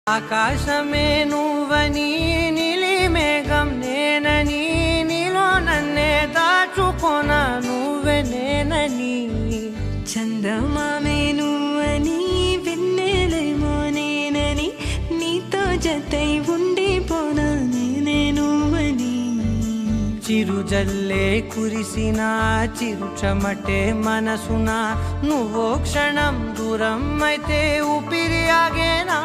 ఆకాశమే నువ్వని నీలి మేఘం నేనని నీలో నన్నే దాచుకొన నువ్వే నేనని చందమామే నువ్వని వెన్నెలేమో నేనని నీతో జతై ఉండిపోనా నేనే నువ్వని చిరుజల్లే కురిసిన చిరుచమటే మనసున నువ్వో క్షణం దూరం అయితే ఊపిరి ఆగేనా